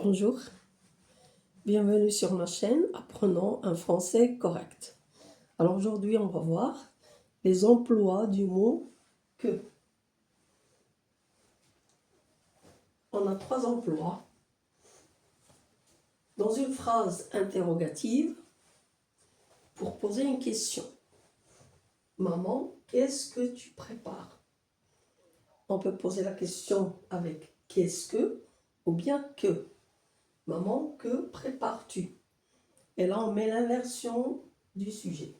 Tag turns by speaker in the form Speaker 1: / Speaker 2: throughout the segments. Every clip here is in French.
Speaker 1: Bonjour, bienvenue sur ma chaîne Apprenons un français correct. Alors aujourd'hui, on va voir les emplois du mot que. On a 3 emplois. Dans une phrase interrogative, pour poser une question. Maman, qu'est-ce que tu prépares? On peut poser la question avec qu'est-ce que ou bien que. Maman, que prépares-tu? Et là, on met l'inversion du sujet.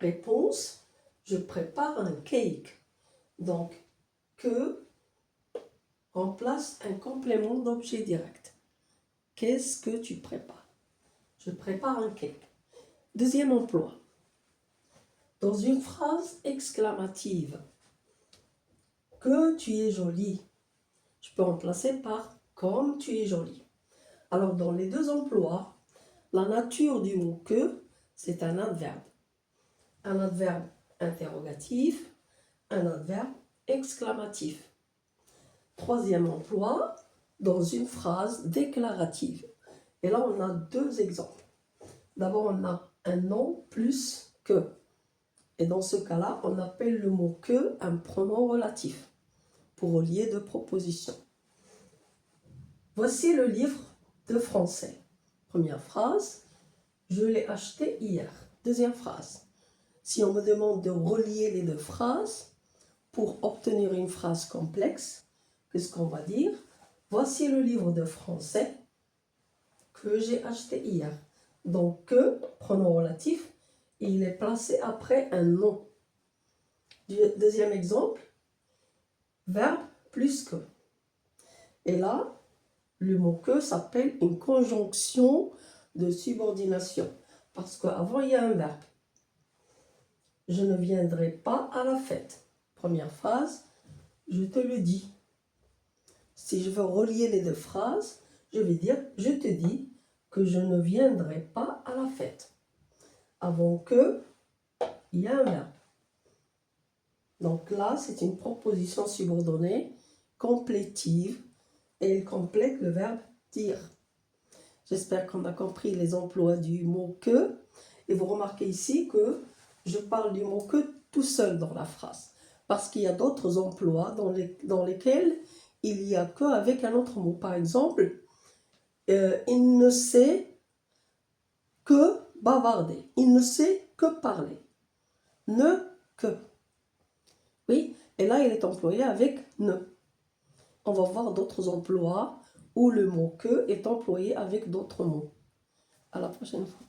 Speaker 1: Réponse, je prépare un cake. Donc, que remplace un complément d'objet direct. Qu'est-ce que tu prépares? Je prépare un cake. Deuxième emploi. Dans une phrase exclamative, que tu es jolie, je peux remplacer par comme tu es jolie. Alors, dans les deux emplois, la nature du mot que, c'est un adverbe. Un adverbe interrogatif, un adverbe exclamatif. Troisième emploi, dans une phrase déclarative. Et là, on a 2 exemples. D'abord, on a un nom plus que. Et dans ce cas-là, on appelle le mot que un pronom relatif pour relier 2 propositions. Voici le livre de français. Première phrase, je l'ai acheté hier. Deuxième phrase, si on me demande de relier les 2 phrases pour obtenir une phrase complexe, qu'est-ce qu'on va dire? Voici le livre de français que j'ai acheté hier. Donc, que, pronom relatif, il est placé après un nom. Deuxième exemple, verbe plus que. Et là, le mot que s'appelle une conjonction de subordination. Parce qu'avant, il y a un verbe. Je ne viendrai pas à la fête. Première phrase, je te le dis. Si je veux relier les 2 phrases, je vais dire « Je te dis que je ne viendrai pas à la fête ». Avant que, il y a un verbe. Donc là, c'est une proposition subordonnée, complétive, et elle complète le verbe « dire ». J'espère qu'on a compris les emplois du mot « que ». Et vous remarquez ici que je parle du mot « que » tout seul dans la phrase. Parce qu'il y a d'autres emplois dans lesquels il n'y a que avec un autre mot. Par exemple, il ne sait que bavarder. Il ne sait que parler. Ne que. Oui, et là, il est employé avec ne. On va voir d'autres emplois où le mot que est employé avec d'autres mots. À la prochaine fois.